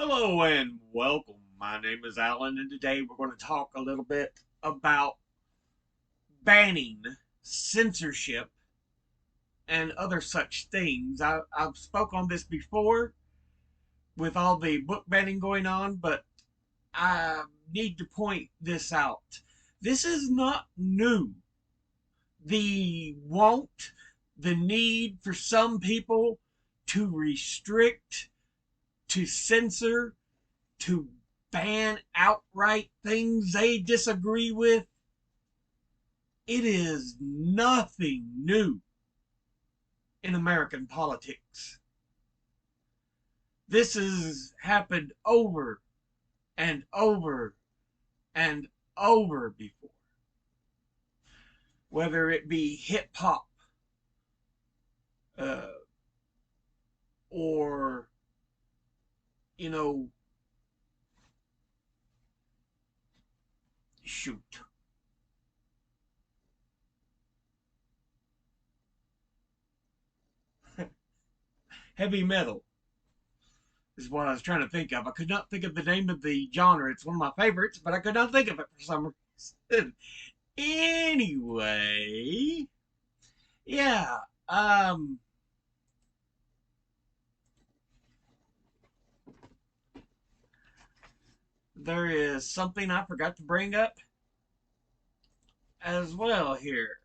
Hello and welcome. My name is Alan, and today we're going to talk a little bit about banning censorship and other such things. I've spoke on this before with all the book banning going on, but I need to point this out. This is not new. The want, the need for some people to restrict, to censor, to ban outright things they disagree with, it is nothing new in American politics. This has happened over and over and over before. Whether it be hip hop uh, or, you know, shoot. Heavy metal is what I was trying to think of. I could not think of the name of the genre. It's one of my favorites, but I could not think of it for some reason. Anyway, yeah. Um, there is something I forgot to bring up as well here.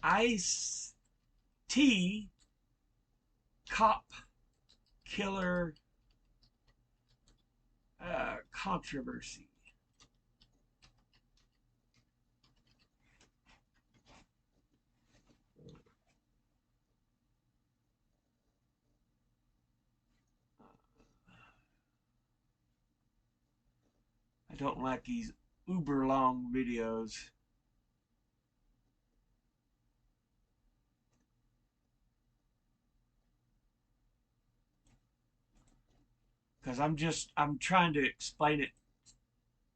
Ice T cop killer controversy. I don't like these uber long videos. Because I'm trying to explain it.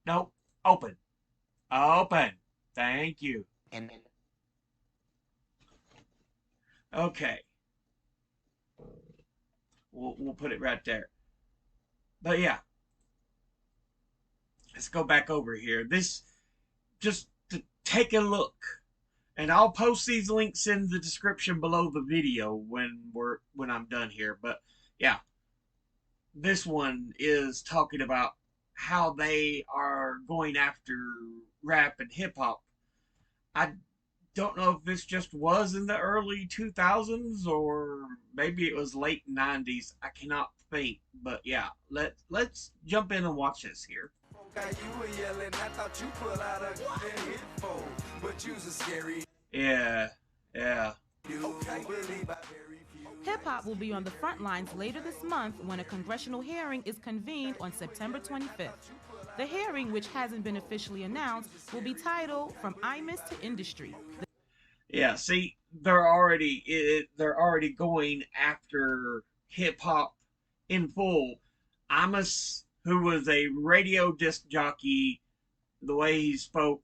Nope. Open. Open. Thank you. And Okay. We'll put it right there. But yeah, let's go back over here. This, just to take a look. And I'll post these links in the description below the video when I'm done here. But yeah, this one is talking about how they are going after rap and hip hop. I don't know if this just was in the early 2000s or maybe it was late 90s. I cannot think, but yeah, let's jump in and watch this here. Yeah, yeah. Hip hop will be on the front lines later this month when a congressional hearing is convened on September 25th. The hearing, which hasn't been officially announced, will be titled From Imus to Industry. Yeah, see, they're already going after hip hop in full. Amos, who was a radio disc jockey, the way he spoke,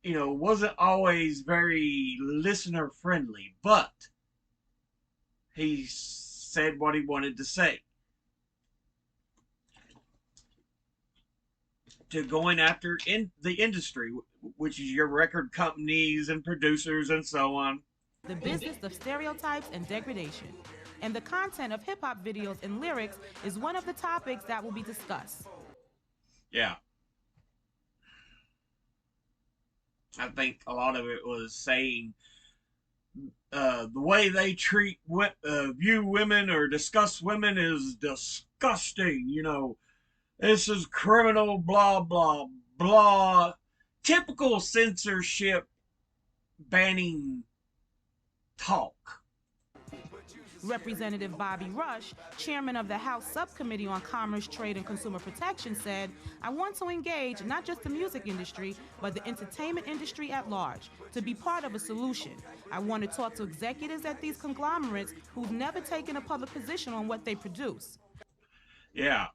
wasn't always very listener friendly, but he said what he wanted to say. To going after in the industry, which is your record companies and producers and so on. The business of stereotypes and degradation. And the content of hip hop videos and lyrics is one of the topics that will be discussed. Yeah. I think a lot of it was saying the way they view women or discuss women is disgusting. This is criminal, blah, blah, blah. Typical censorship banning talk. Representative Bobby Rush, chairman of the House Subcommittee on Commerce, Trade, and Consumer Protection, said, "I want to engage not just the music industry, but the entertainment industry at large, to be part of a solution. I want to talk to executives at these conglomerates who've never taken a public position on what they produce." Yeah,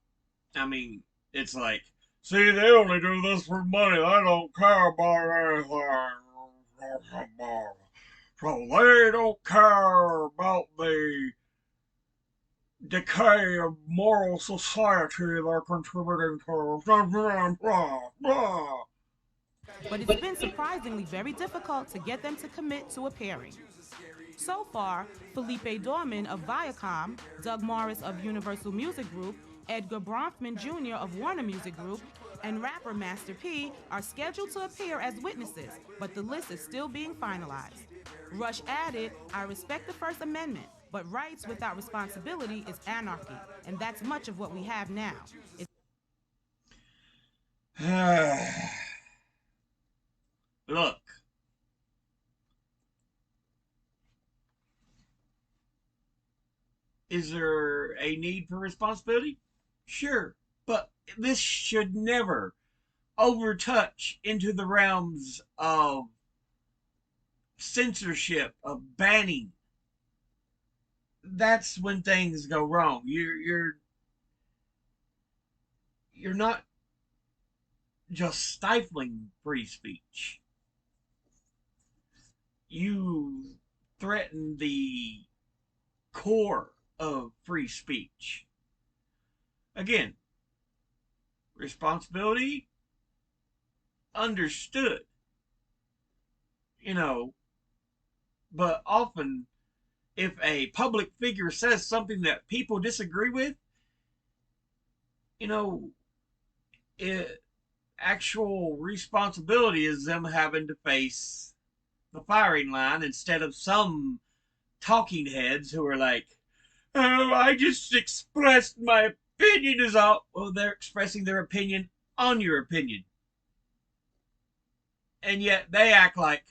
I mean, it's like, see, they only do this for money. They don't care about anything. So they don't care about the decay of moral society they're contributing to. Blah, blah, blah. But it's been surprisingly very difficult to get them to commit to appearing. So far, Felipe Dorman of Viacom, Doug Morris of Universal Music Group, Edgar Bronfman Jr. of Warner Music Group, and rapper Master P are scheduled to appear as witnesses, but the list is still being finalized. Rush added, "I respect the First Amendment, but rights without responsibility is anarchy, and that's much of what we have now. Look, is there a need for responsibility? Sure, but this should never overtouch into the realms of censorship, of banning. That's when things go wrong. You're not just stifling free speech. You threaten the core of free speech. Again, responsibility understood, you know, but often if a public figure says something that people disagree with, you know, it, actual responsibility is them having to face the firing line instead of some talking heads who are like, oh, I just expressed my opinion is all. Well, they're expressing their opinion on your opinion. And yet they act like,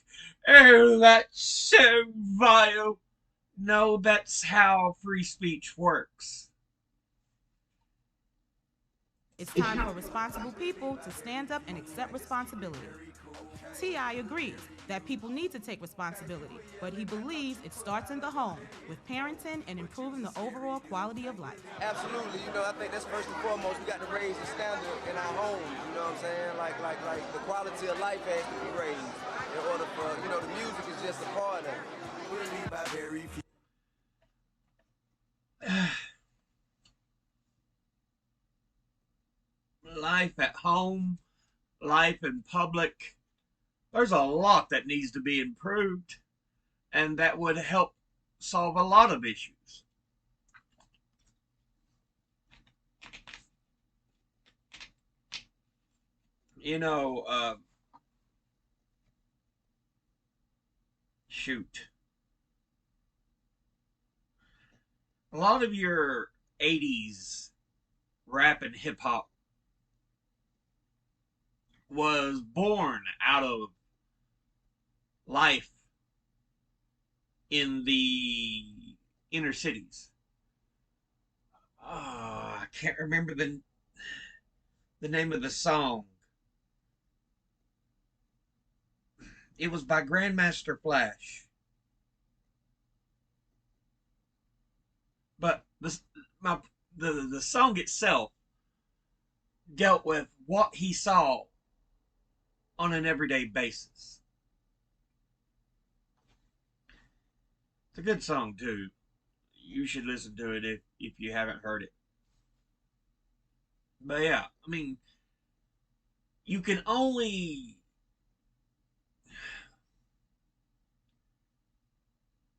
oh, that's so vile. No, that's how free speech works. It's time for responsible people to stand up and accept responsibility." T.I. agrees that people need to take responsibility, but he believes it starts in the home with parenting and improving the overall quality of life. Absolutely, I think that's first and foremost. We got to raise the standard in our homes. You know what I'm saying? Like the quality of life has to be raised in order for the music is just a part of it. Life at home, life in public, there's a lot that needs to be improved, and that would help solve a lot of issues. You know, shoot. A lot of your 80s rap and hip hop was born out of life in the inner cities. I can't remember the name of the song. It was by Grandmaster Flash, but my the song itself dealt with what he saw on an everyday basis. It's a good song too. You should listen to it if you haven't heard it. But yeah, I mean, you can only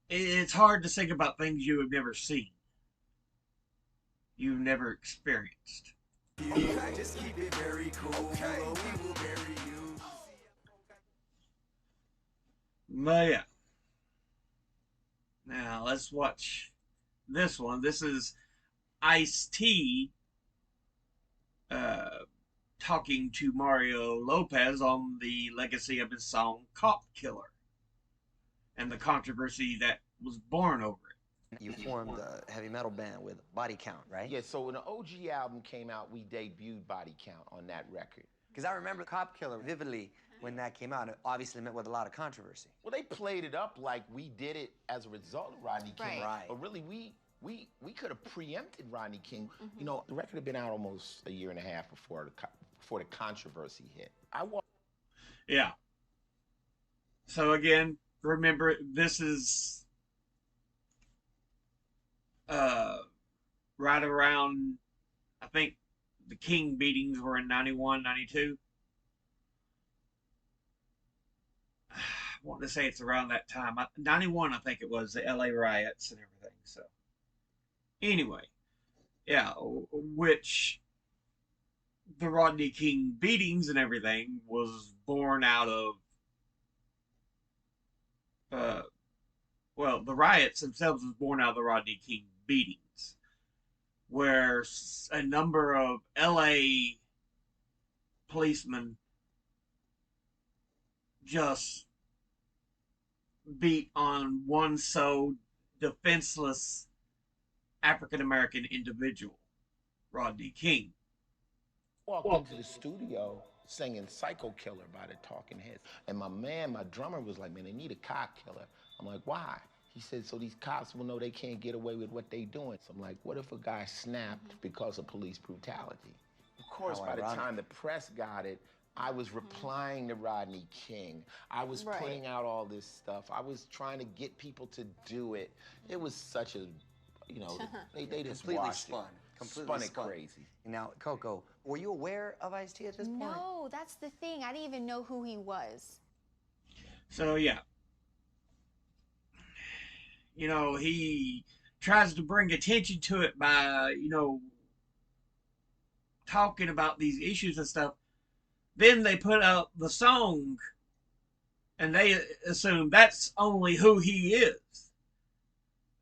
it's hard to think about things you have never seen, you've never experienced. Okay, just keep it very cool. Okay, we will bury you. But yeah, now let's watch this one. This is Ice-T uh, talking to Mario Lopez on the legacy of his song Cop Killer and the controversy that was born over it. You formed a heavy metal band with Body Count, right? Yeah, so when the OG album came out, we debuted Body Count on that record. Because I remember Cop Killer vividly when that came out. It obviously met with a lot of controversy. Well, they played it up like we did it as a result of Rodney King. Right. But really, we could have preempted Rodney King. You know, the record had been out almost a year and a half before the controversy hit. Yeah. So again, remember, this is uh, right around, I think the King beatings were in 91, 92. I want to say it's around that time. 91, I think it was, the LA riots and everything. So, anyway, yeah, which the Rodney King beatings and everything was born out of, uh, well, the riots themselves was born out of the Rodney King beatings, where a number of LA policemen just beat on one so defenseless African American individual, Rodney King. Walked into the studio singing Psycho Killer by the Talking Heads. And my drummer was like, man, they need a cop killer. I'm like, why? He said, so these cops will know they can't get away with what they doing. So I'm like, what if a guy snapped because of police brutality? Of course, by the time the press got it, I was replying to Rodney King. I was putting out all this stuff. I was trying to get people to do it. It was such a, you know, they just Completely washed spun. it. Completely Spun it crazy. Now, Coco, were you aware of Ice-T at this point? No, that's the thing. I didn't even know who he was. So, yeah. You know, he tries to bring attention to it by, you know, talking about these issues and stuff. Then they put out the song and they assume that's only who he is.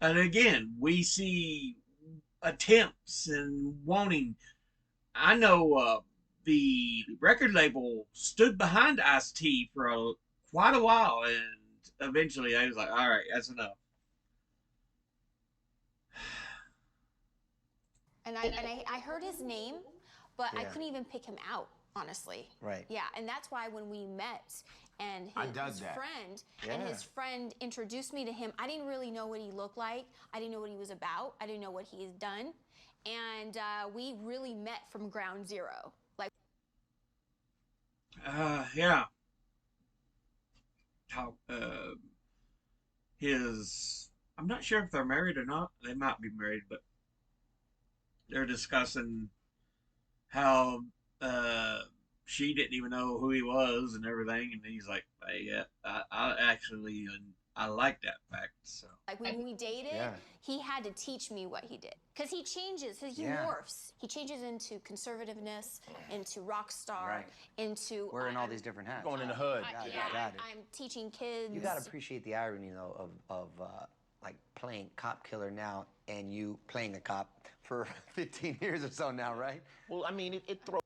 And again, we see attempts and wanting. I know the record label stood behind Ice-T for quite a while, and eventually I was like, all right, that's enough. And I heard his name, but I couldn't even pick him out, honestly. Right. Yeah, and that's why when we met and his friend introduced me to him, I didn't really know what he looked like. I didn't know what he was about. I didn't know what he has done. And we really met from ground zero. Like, Yeah. How, I'm not sure if they're married or not. They might be married, but they're discussing how she didn't even know who he was and everything, and he's like, hey, yeah, I actually I like that fact. So when we dated, he had to teach me what he did. Because he changes, he morphs. He changes into conservativeness, into rock star, into... Wearing all these different hats. Going in the hood. I'm teaching kids. You gotta appreciate the irony, though, of like playing cop killer now and you playing a cop for 15 years or so now, right? Well, I mean, it throws...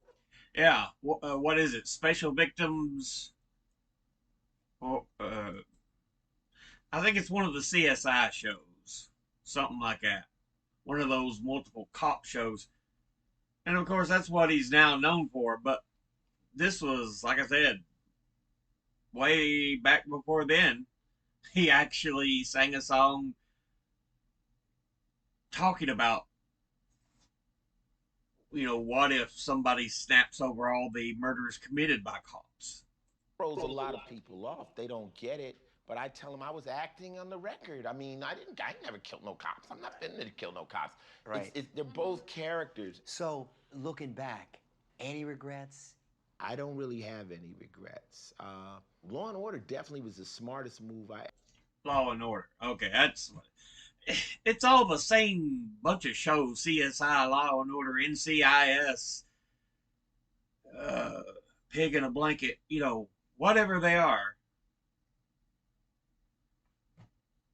Yeah, what is it? Special Victims? Oh, I think it's one of the CSI shows, something like that. One of those multiple cop shows, and of course that's what he's now known for. But this was, like I said, way back before then. He actually sang a song talking about, you know, what if somebody snaps over all the murders committed by cops? Throws a lot of people off. They don't get it. But I tell them I was acting on the record. I mean, I never killed no cops. I'm not finna to kill no cops. Right. They're both characters. So, looking back, any regrets? I don't really have any regrets. Law and Order definitely was the smartest move Law and Order. Okay, it's all the same bunch of shows: CSI, Law and Order, NCIS, Pig in a Blanket. You know, whatever they are.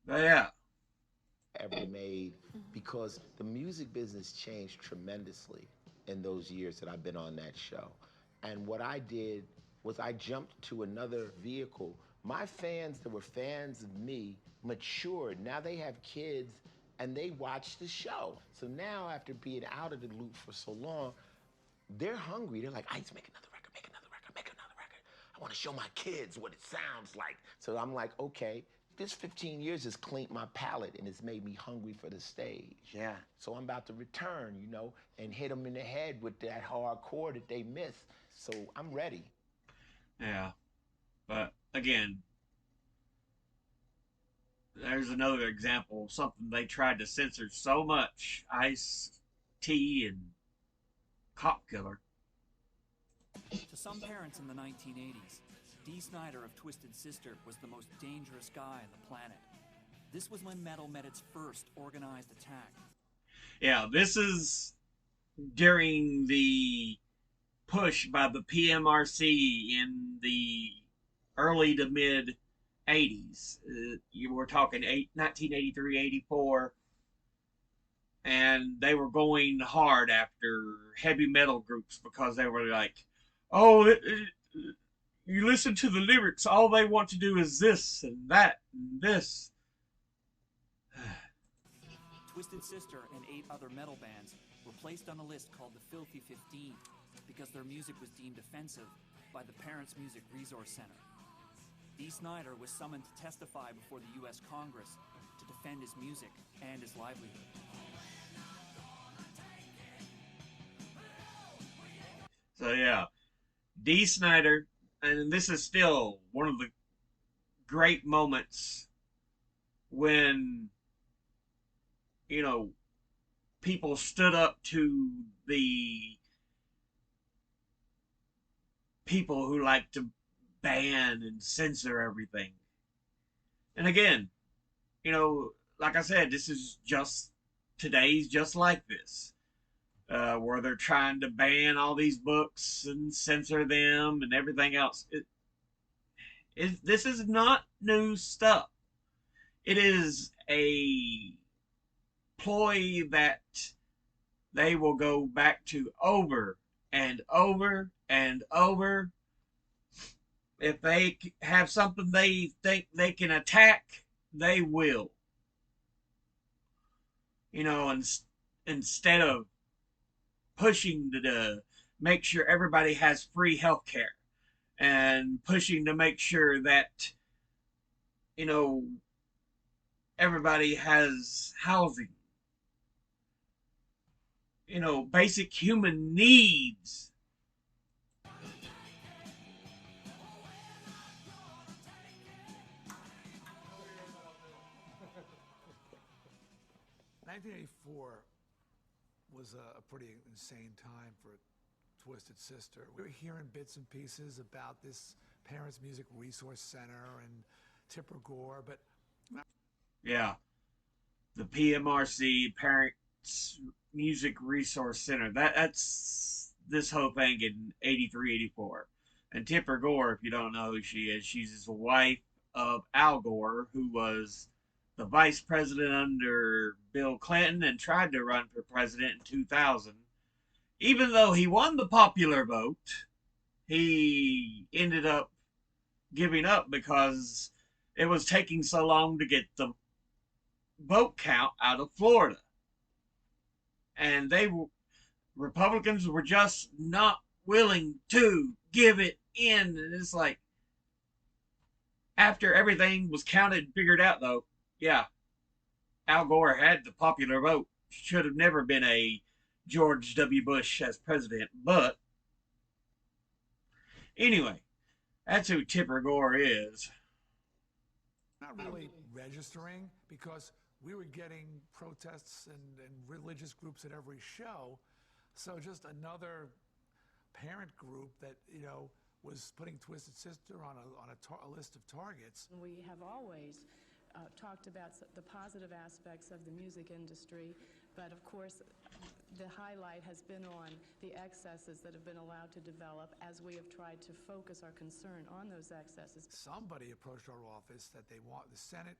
But yeah. ever made, because the music business changed tremendously in those years that I've been on that show. And what I did was I jumped to another vehicle. My fans that were fans of me matured. Now they have kids and they watch the show. So now, after being out of the loop for so long, they're hungry. They're like, Ice, make another record, make another record, make another record. I want to show my kids what it sounds like. So I'm like, okay, this 15 years has cleaned my palate and it's made me hungry for the stage. Yeah. So I'm about to return, you know, and hit them in the head with that hardcore that they miss. So I'm ready. Yeah. But again, There's another example of something they tried to censor so much: Ice T and Cop Killer. To some parents in the 1980s, Dee Snider of Twisted Sister was the most dangerous guy on the planet. This was when metal met its first organized attack. Yeah, this is during the push by the PMRC in the early to mid 80s. You were talking 1983, 84, and they were going hard after heavy metal groups because they were like, oh, you listen to the lyrics, all they want to do is this and that and this. Twisted Sister and 8 other metal bands were placed on a list called the Filthy 15 because their music was deemed offensive by the Parents Music Resource Center. Dee Snider was summoned to testify before the U.S. Congress to defend his music and his livelihood. So yeah, Dee Snider, and this is still one of the great moments when, you know, people stood up to the people who like to ban and censor everything. And again, you know, like I said, this is just today's just like this, where they're trying to ban all these books and censor them and everything else. This is not new stuff. It is a ploy that they will go back to over and over and over. If they have something they think they can attack, they will. You know, instead of pushing to make sure everybody has free health care and pushing to make sure that, you know, everybody has housing, you know, basic human needs. 1984 was a pretty insane time for Twisted Sister. We were hearing bits and pieces about this Parents Music Resource Center and Tipper Gore, but Yeah, the PMRC, Parents Music Resource Center. That's this whole thing in 83, 84. And Tipper Gore, if you don't know who she is, she's the wife of Al Gore, who was the vice president under Bill Clinton and tried to run for president in 2000. Even though he won the popular vote, he ended up giving up because it was taking so long to get the vote count out of Florida. And Republicans were just not willing to give it in. And it's like, after everything was counted and figured out, though, yeah, Al Gore had the popular vote. Should have never been a George W. Bush as president. But anyway, that's who Tipper Gore is. not really registering because we were getting protests and religious groups at every show. So just another parent group that, you know, was putting Twisted Sister on a list of targets. We have always talked about the positive aspects of the music industry, but of course the highlight has been on the excesses that have been allowed to develop as we have tried to focus our concern on those excesses. Somebody approached our office that the Senate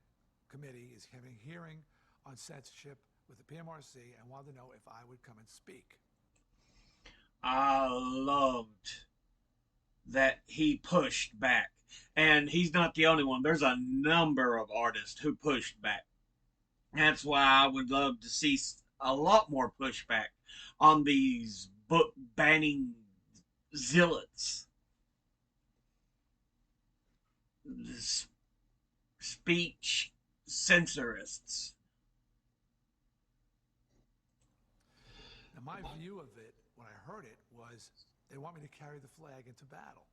committee is having a hearing on censorship with the PMRC and wanted to know if I would come and speak. I loved that he pushed back. And he's not the only one. There's a number of artists who pushed back. That's why I would love to see a lot more pushback on these book banning zealots. Speech censorists. Now, my view of it, when I heard it, was they want me to carry the flag into battle.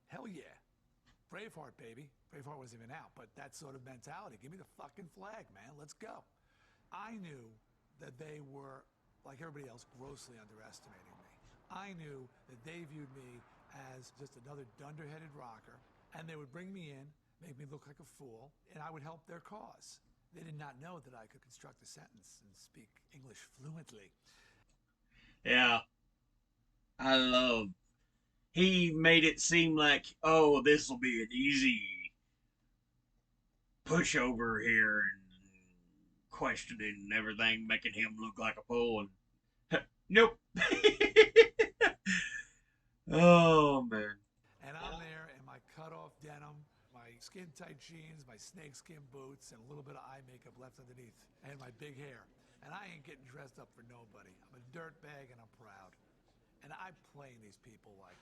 Hell yeah. Braveheart, baby. Braveheart wasn't even out, but that sort of mentality. Give me the fucking flag, man. Let's go. I knew that they were, like everybody else, grossly underestimating me. I knew that they viewed me as just another dunderheaded rocker, and they would bring me in, make me look like a fool, and I would help their cause. They did not know that I could construct a sentence and speak English fluently. Yeah. I love. He made it seem like, oh, this will be an easy pushover here and questioning and everything, making him look like a fool. And nope. Oh, man. And I'm there in my cut-off denim, my skin-tight jeans, my snakeskin boots, and a little bit of eye makeup left underneath, and my big hair. And I ain't getting dressed up for nobody. I'm a dirtbag, and I'm proud. And I'm playing these people like,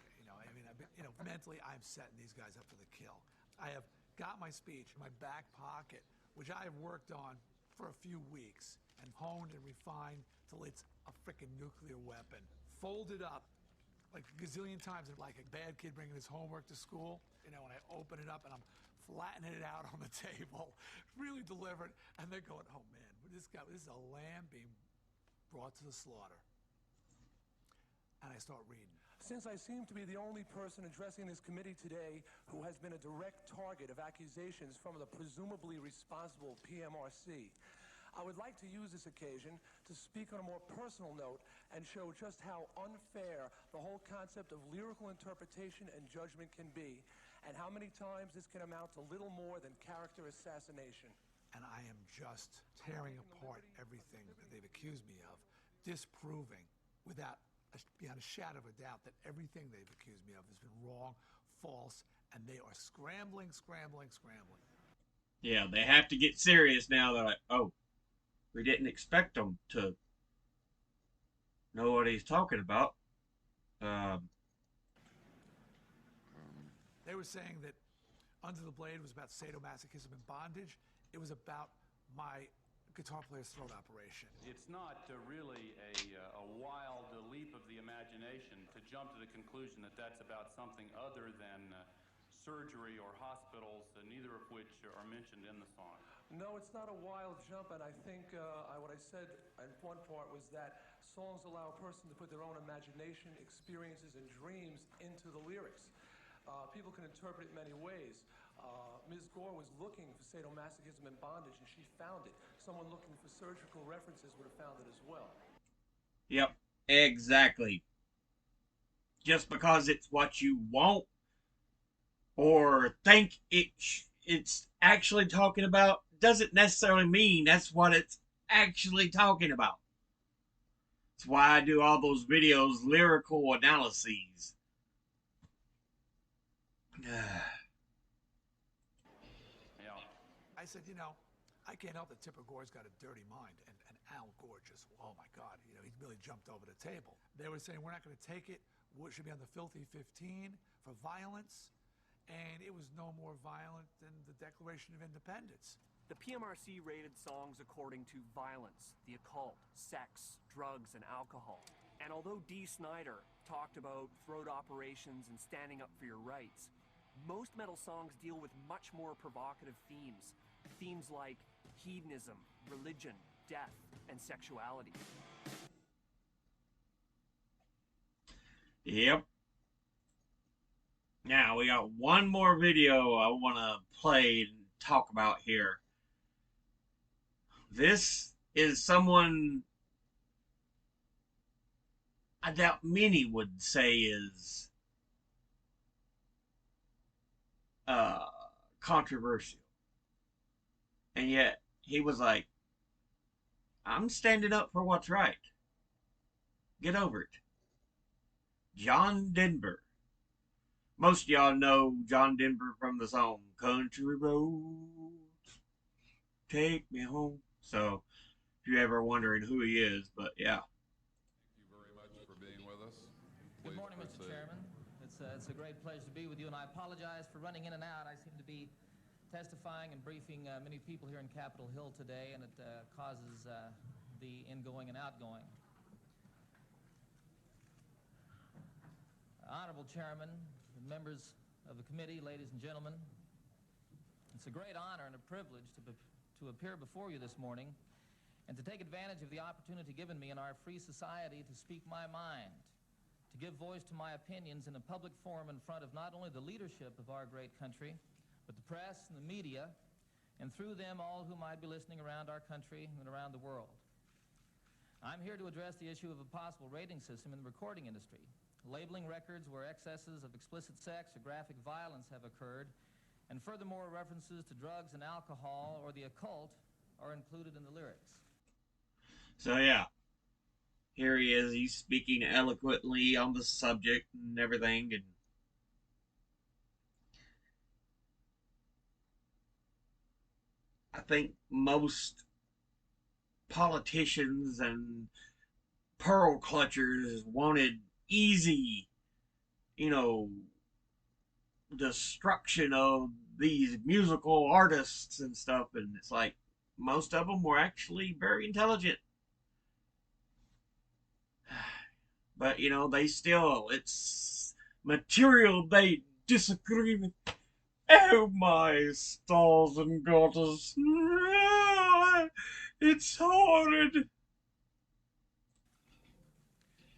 mentally I'm setting these guys up for the kill. I have got my speech in my back pocket, which I have worked on for a few weeks and honed and refined till it's a freaking nuclear weapon. Folded up like a gazillion times, like a bad kid bringing his homework to school. And I open it up and I'm flattening it out on the table, really deliberate. And they're going, oh man, this is a lamb being brought to the slaughter. And I start reading. Since I seem to be the only person addressing this committee today who has been a direct target of accusations from the presumably responsible PMRC, I would like to use this occasion to speak on a more personal note and show just how unfair the whole concept of lyrical interpretation and judgment can be, and how many times this can amount to little more than character assassination. And I am just tearing apart everything that they've accused me of, disproving beyond a shadow of a doubt that everything they've accused me of has been wrong, false, and they are scrambling. Yeah, they have to get serious now. They're like, oh, we didn't expect them to know what he's talking about. They were saying that Under the Blade was about sadomasochism and bondage. It was about my guitar player's throat operation. It's not really a wild leap of the imagination to jump to the conclusion that that's about something other than surgery or hospitals, neither of which are mentioned in the song. No, it's not a wild jump, and I think what I said in one part was that songs allow a person to put their own imagination, experiences, and dreams into the lyrics. People can interpret it many ways. Ms. Gore was looking for sadomasochism and bondage, and she found it. Someone looking for surgical references would have found it as well. Yep, exactly. Just because it's what you want or think it's actually talking about doesn't necessarily mean that's what it's actually talking about. That's why I do all those videos, lyrical analyses. I said, I can't help that Tipper Gore's got a dirty mind, and Al Gore just, oh my God, he really jumped over the table. They were saying, we're not going to take it, it should be on the Filthy 15 for violence, and it was no more violent than the Declaration of Independence. The PMRC rated songs according to violence, the occult, sex, drugs, and alcohol. And although Dee Snider talked about throat operations and standing up for your rights, most metal songs deal with much more provocative themes. Themes like hedonism, religion, death, and sexuality. Yep. Now, we got one more video I want to play and talk about here. This is someone I doubt many would say is controversial. And yet, he was like, I'm standing up for what's right. Get over it. John Denver. Most of y'all know John Denver from the song Country Roads Take Me Home. So, if you're ever wondering who he is, but yeah. Thank you very much for being with us. Good morning, Mr. Chairman. It's a great pleasure to be with you, and I apologize for running in and out. I seem to be testifying and briefing many people here in Capitol Hill today, and it causes the ingoing and outgoing. Honorable Chairman, members of the committee, ladies and gentlemen. It's a great honor and a privilege to appear before you this morning and to take advantage of the opportunity given me in our free society to speak my mind, to give voice to my opinions in a public forum in front of not only the leadership of our great country, but the press and the media, and through them all who might be listening around our country and around the world. I'm here to address the issue of a possible rating system in the recording industry, labeling records where excesses of explicit sex or graphic violence have occurred, and furthermore references to drugs and alcohol or the occult are included in the lyrics. So yeah, here he is. He's speaking eloquently on the subject and everything, and I think most politicians and pearl clutchers wanted easy, you know, destruction of these musical artists and stuff, and it's like most of them were actually very intelligent. But they still, it's material they disagree with. Oh my stars and goddess, it's horrid.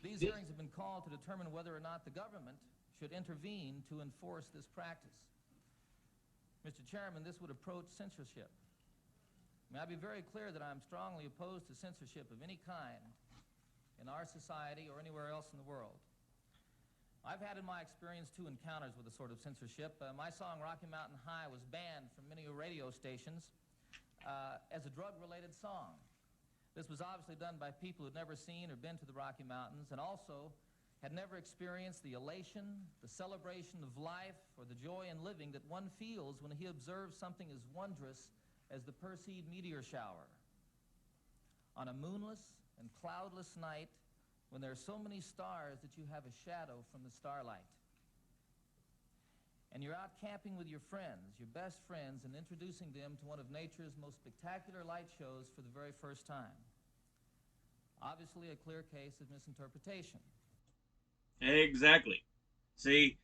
These hearings have been called to determine whether or not the government should intervene to enforce this practice. Mr. Chairman, this would approach censorship. May I be very clear that I'm strongly opposed to censorship of any kind in our society or anywhere else in the world. I've had in my experience 2 encounters with a sort of censorship. My song Rocky Mountain High was banned from many radio stations as a drug-related song. This was obviously done by people who'd never seen or been to the Rocky Mountains and also had never experienced the elation, the celebration of life, or the joy in living that one feels when he observes something as wondrous as the Perseid meteor shower. On a moonless and cloudless night, when there are so many stars that you have a shadow from the starlight. And you're out camping with your friends, your best friends, and introducing them to one of nature's most spectacular light shows for the very first time. Obviously a clear case of misinterpretation. Exactly. See,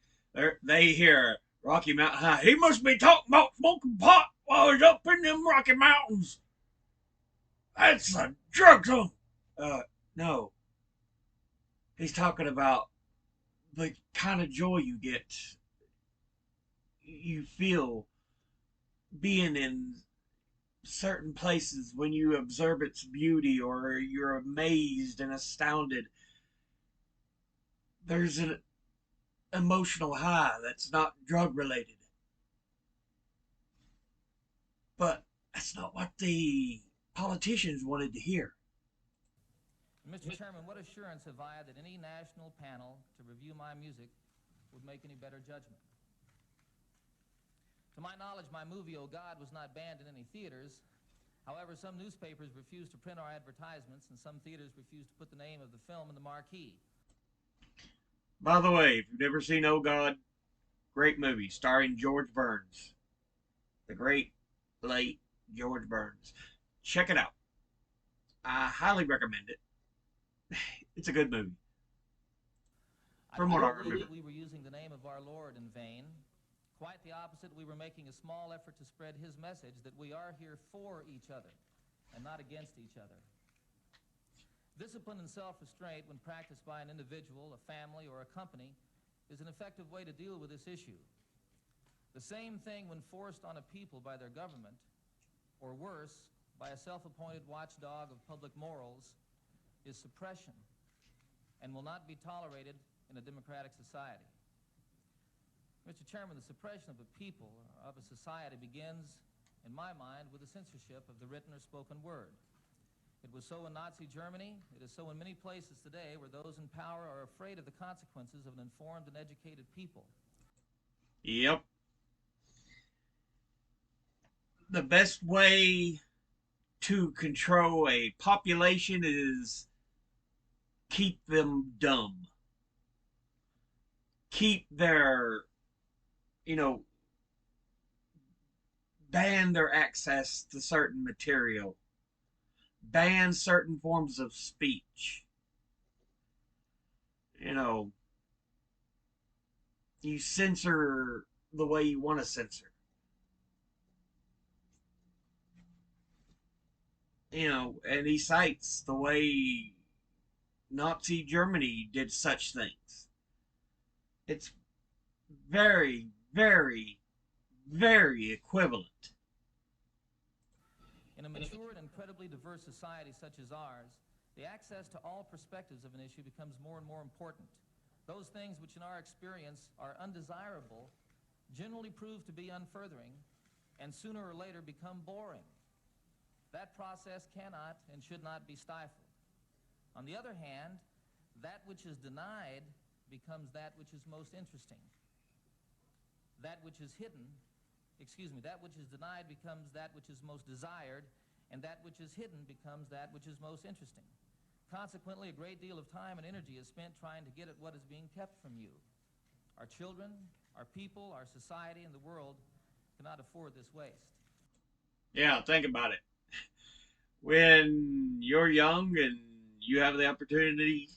they hear Rocky Mountain High. He must be talking about smoking pot while he's up in them Rocky Mountains. That's a drug song. No. He's talking about the kind of joy you feel being in certain places when you observe its beauty or you're amazed and astounded. There's an emotional high that's not drug related. But that's not what the politicians wanted to hear. Mr. Chairman, what assurance have I that any national panel to review my music would make any better judgment? To my knowledge, my movie, Oh God, was not banned in any theaters. However, some newspapers refused to print our advertisements, and some theaters refused to put the name of the film in the marquee. By the way, if you've never seen Oh God, great movie starring George Burns. The great, late George Burns. Check it out. I highly recommend it. It's a good movie. From what I remember. We were using the name of our Lord in vain. Quite the opposite, we were making a small effort to spread his message that we are here for each other and not against each other. Discipline and self-restraint, when practiced by an individual, a family, or a company, is an effective way to deal with this issue. The same thing when forced on a people by their government, or worse, by a self-appointed watchdog of public morals, is suppression and will not be tolerated in a democratic society. Mr. Chairman, the suppression of a people, of a society, begins, in my mind, with the censorship of the written or spoken word. It was so in Nazi Germany. It is so in many places today where those in power are afraid of the consequences of an informed and educated people. Yep. The best way to control a population is keep them dumb. Keep their, ban their access to certain material. Ban certain forms of speech. You censor the way you want to censor. And he cites the way Nazi Germany did such things. It's very, very, very equivalent. In a mature and incredibly diverse society such as ours, the access to all perspectives of an issue becomes more and more important. Those things which in our experience are undesirable generally prove to be unfurthering and sooner or later become boring. That process cannot and should not be stifled. On the other hand, that which is denied becomes that which is most interesting. That which is denied becomes that which is most desired, and that which is hidden becomes that which is most interesting. Consequently, a great deal of time and energy is spent trying to get at what is being kept from you. Our children, our people, our society, and the world cannot afford this waste. Yeah, think about it. When you're young and you have the opportunity,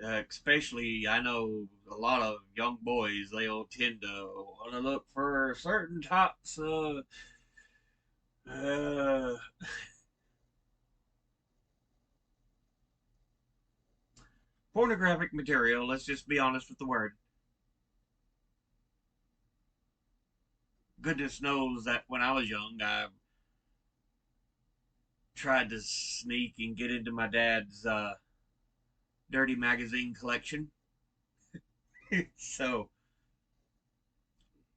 especially I know a lot of young boys, they'll tend to want to look for certain types of pornographic material. Let's just be honest with the word. Goodness knows that when I was young, I tried to sneak and get into my dad's dirty magazine collection. So,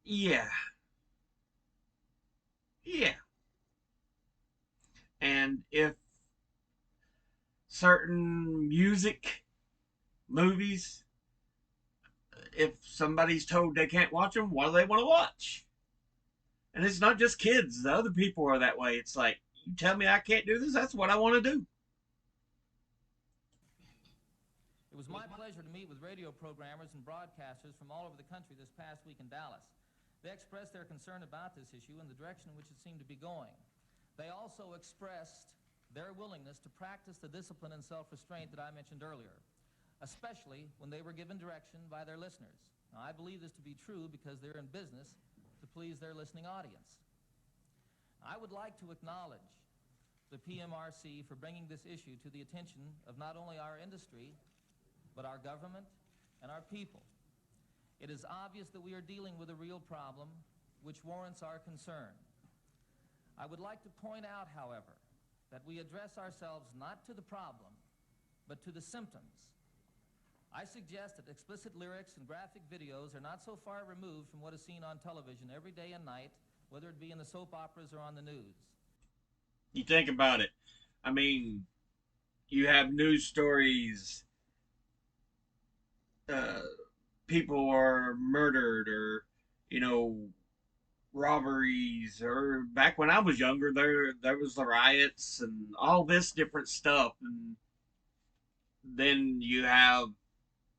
yeah. Yeah. And if certain music, movies, if somebody's told they can't watch them, what do they want to watch? And it's not just kids. The other people are that way. It's like, you tell me I can't do this, that's what I want to do. It was my pleasure to meet with radio programmers and broadcasters from all over the country this past week in Dallas. They expressed their concern about this issue and the direction in which it seemed to be going. They also expressed their willingness to practice the discipline and self-restraint that I mentioned earlier, especially when they were given direction by their listeners. Now, I believe this to be true because they're in business to please their listening audience. I would like to acknowledge the PMRC for bringing this issue to the attention of not only our industry, but our government and our people. It is obvious that we are dealing with a real problem which warrants our concern. I would like to point out, however, that we address ourselves not to the problem, but to the symptoms. I suggest that explicit lyrics and graphic videos are not so far removed from what is seen on television every day and night, whether it be in the soap operas or on the news. You think about it. I mean, you have news stories, people are murdered, or robberies, or back when I was younger, there was the riots and all this different stuff. And then you have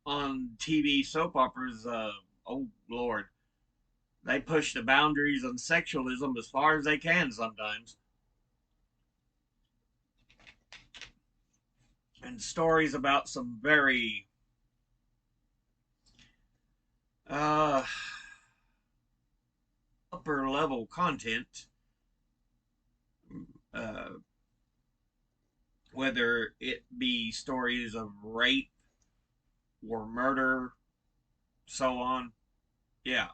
on TV soap operas, oh Lord, they push the boundaries on sexualism as far as they can sometimes. And stories about some very upper level content, uh, whether it be stories of rape or murder, so on. Yeah.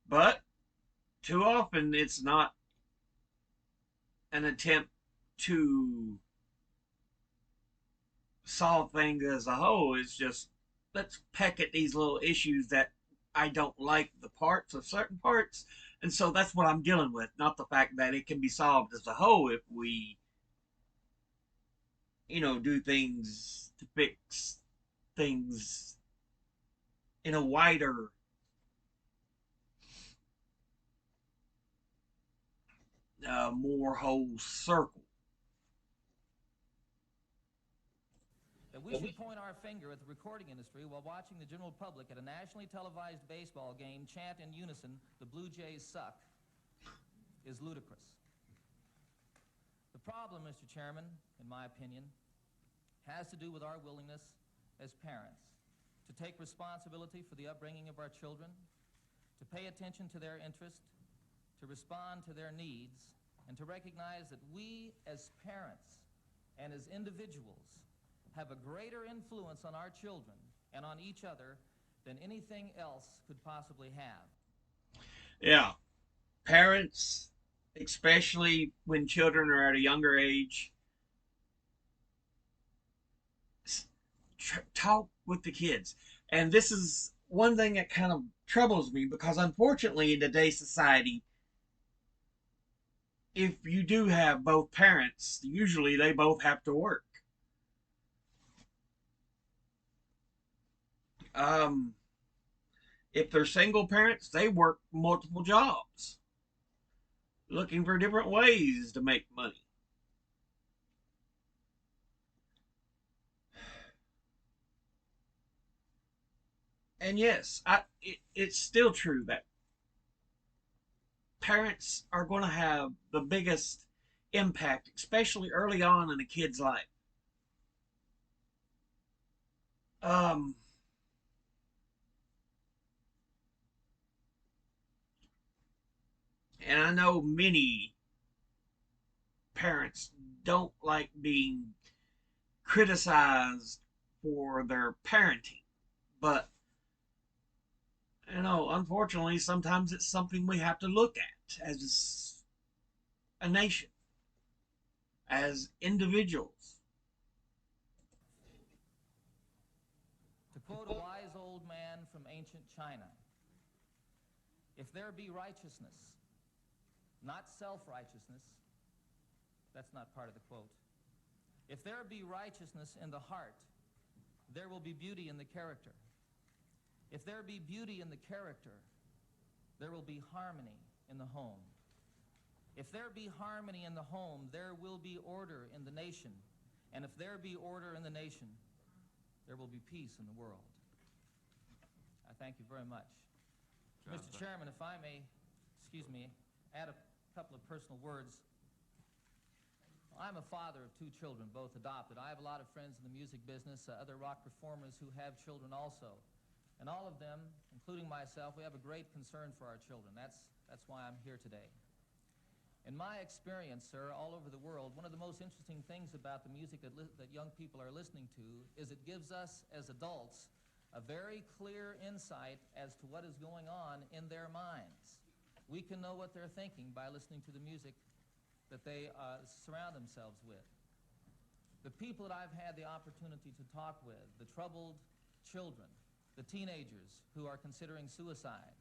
But too often it's not an attempt to solve things as a whole. It's just, let's peck at these little issues that I don't like the parts of certain parts. And so that's what I'm dealing with, not the fact that it can be solved as a whole if we, do things to fix things in a wider more whole circle. That we should point our finger at the recording industry while watching the general public at a nationally televised baseball game chant in unison, "The Blue Jays suck," is ludicrous. The problem, Mr. Chairman, in my opinion, has to do with our willingness as parents to take responsibility for the upbringing of our children, to pay attention to their interest, to respond to their needs, and to recognize that we as parents and as individuals have a greater influence on our children and on each other than anything else could possibly have. Yeah. Parents, especially when children are at a younger age, talk with the kids. And this is one thing that kind of troubles me because, unfortunately, in today's society, if you do have both parents, usually they both have to work. Um, if they're single parents, they work multiple jobs, looking for different ways to make money. And yes, it's still true that parents are going to have the biggest impact, especially early on in a kid's life. Um, and I know many parents don't like being criticized for their parenting, but unfortunately, sometimes it's something we have to look at as a nation, as individuals. To quote a wise old man from ancient China, if there be righteousness, not self-righteousness, that's not part of the quote. If there be righteousness in the heart, there will be beauty in the character. If there be beauty in the character, there will be harmony in the home. If there be harmony in the home, there will be order in the nation. And if there be order in the nation, there will be peace in the world. I thank you very much. Mr. Chairman, if I may, add a couple of personal words. I'm a father of 2 children, both adopted. I have a lot of friends in the music business, other rock performers who have children also. And all of them, including myself, we have a great concern for our children. That's why I'm here today. In my experience, sir, all over the world, one of the most interesting things about the music that young people are listening to is it gives us, as adults, a very clear insight as to what is going on in their minds. We can know what they're thinking by listening to the music that they surround themselves with. The people that I've had the opportunity to talk with, the troubled children, the teenagers who are considering suicide,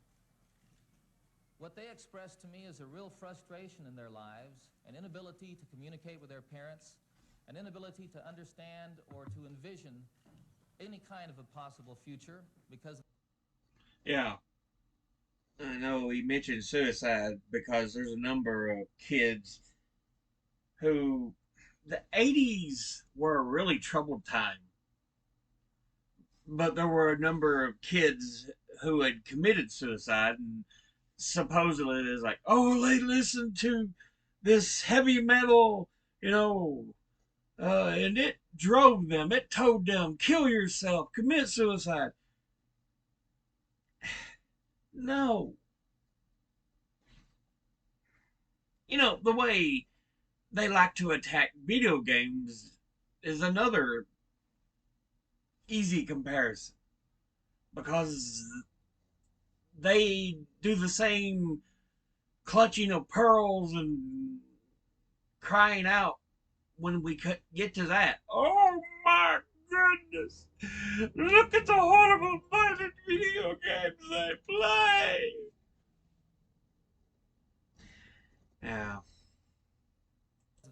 what they express to me is a real frustration in their lives, an inability to communicate with their parents, an inability to understand or to envision any kind of a possible future because... Yeah, I know he mentioned suicide because there's a number of kids who... The 80s were a really troubled time, but there were a number of kids who had committed suicide, and supposedly it is like, oh, they listened to this heavy metal, and it drove them, it told them, kill yourself, commit suicide. No. The way they like to attack video games is another easy comparison because they do the same clutching of pearls and crying out when we get to that. Oh my goodness! Look at the horrible violent video games they play! Yeah.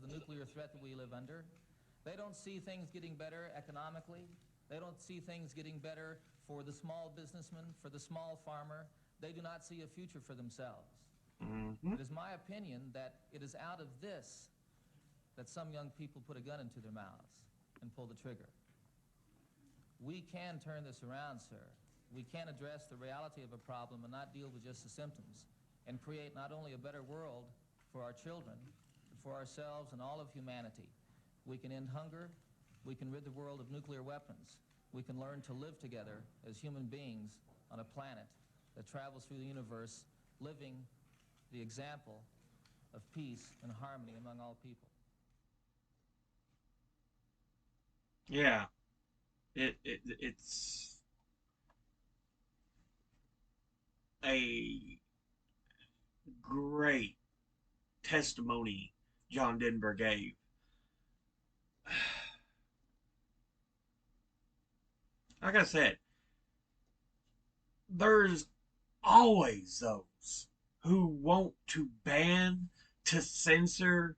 The nuclear threat that we live under. They don't see things getting better economically. They don't see things getting better for the small businessman, for the small farmer. They do not see a future for themselves. Mm-hmm. It is my opinion that it is out of this that some young people put a gun into their mouths and pull the trigger. We can turn this around, sir. We can address the reality of a problem and not deal with just the symptoms and create not only a better world for our children, but for ourselves and all of humanity. We can end hunger. We can rid the world of nuclear weapons. we can learn to live together as human beings on a planet that travels through the universe, living the example of peace and harmony among all people. Yeah, it's a great testimony John Denver gave. Like I said, there's always those who want to ban, to censor,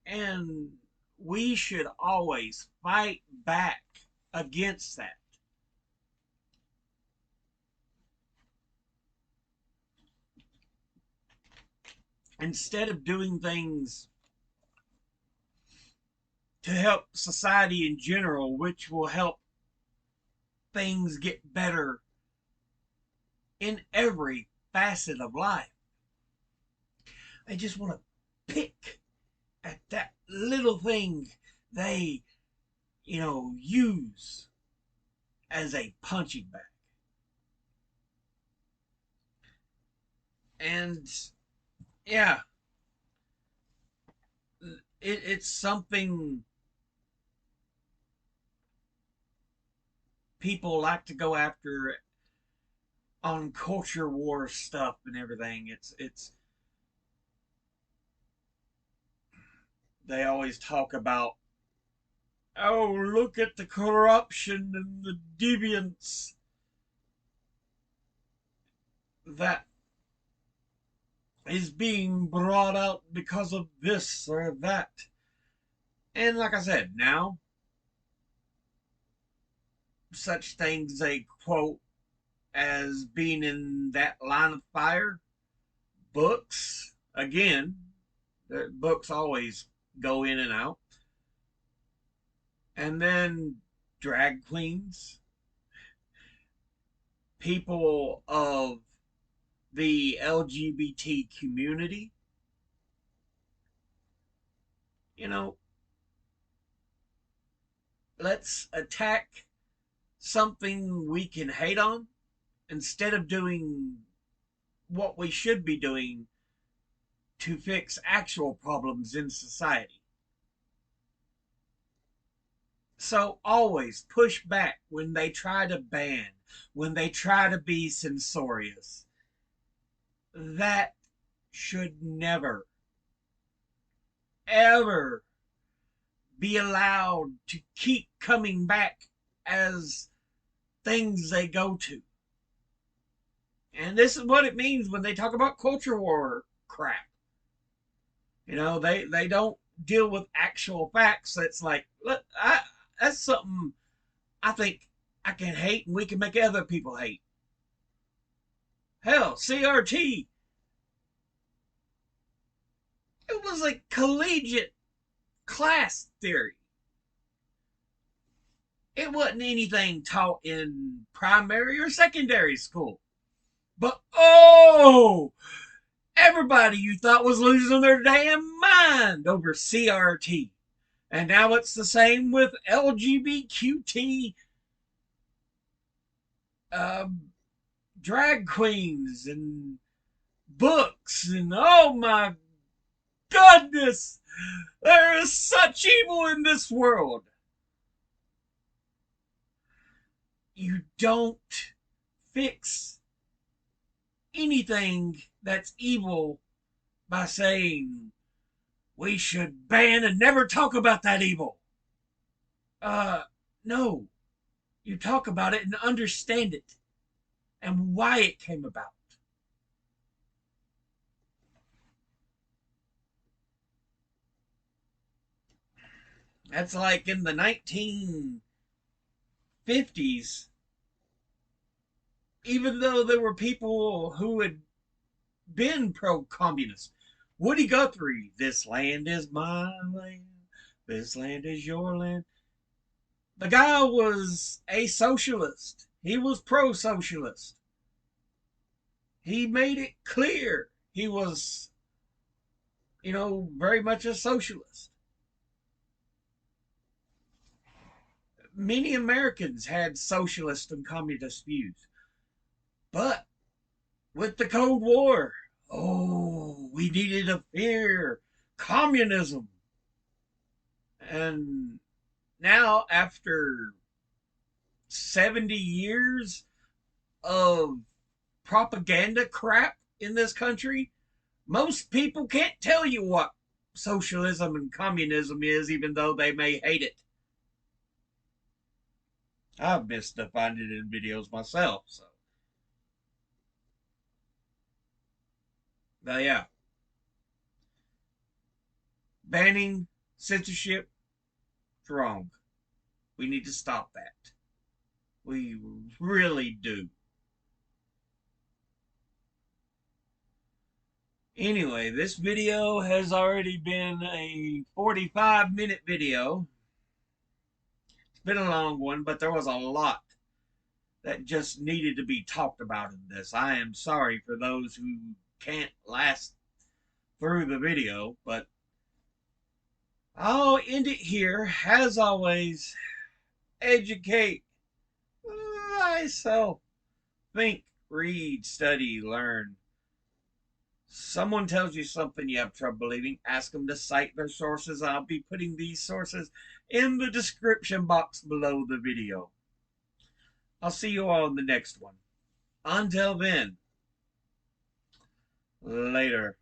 and we should always fight back against that. Instead of doing things to help society in general, which will help things get better in every facet of life, they just want to pick at that little thing they, use as a punching bag. And yeah, it's something people like to go after on culture war stuff and everything. It's they always talk about, oh, look at the corruption and the deviance that is being brought out because of this or that. And like I said, now such things they quote as being in that line of fire, books, again, books always go in and out. And then drag queens, people of the LGBT community. Let's attack something we can hate on instead of doing what we should be doing to fix actual problems in society. So always push back when they try to ban, when they try to be censorious. That should never, ever be allowed to keep coming back as things they go to. And this is what it means when they talk about culture war crap. They don't deal with actual facts. That's like, look, that's something I think I can hate and we can make other people hate. Hell, CRT. It was a collegiate class theory. It wasn't anything taught in primary or secondary school. But oh, everybody you thought was losing their damn mind over CRT. And now it's the same with LGBTQ drag queens and books. And oh my goodness, there is such evil in this world. You don't fix anything that's evil by saying we should ban and never talk about that evil. No. You talk about it and understand it and why it came about. That's like in the 1950s, even though there were people who had been pro-communist. Woody Guthrie, this land is my land, this land is your land. The guy was a socialist. He was pro-socialist. He made it clear he was, very much a socialist. many Americans had socialist and communist views. But with the Cold War, oh, we needed to fear communism. And now, after 70 years of propaganda crap in this country, most people can't tell you what socialism and communism is, even though they may hate it. I've misdefined it in videos myself, so. But yeah. Banning censorship is wrong. We need to stop that. We really do. Anyway, this video has already been a 45-minute video. It's been a long one, but there was a lot that just needed to be talked about in this. I am sorry for those who can't last through the video, but I'll end it here. As always, educate thyself. Think, read, study, learn. Someone tells you something you have trouble believing, ask them to cite their sources. I'll be putting these sources in the description box below the video. I'll see you all in the next one. Until then, later.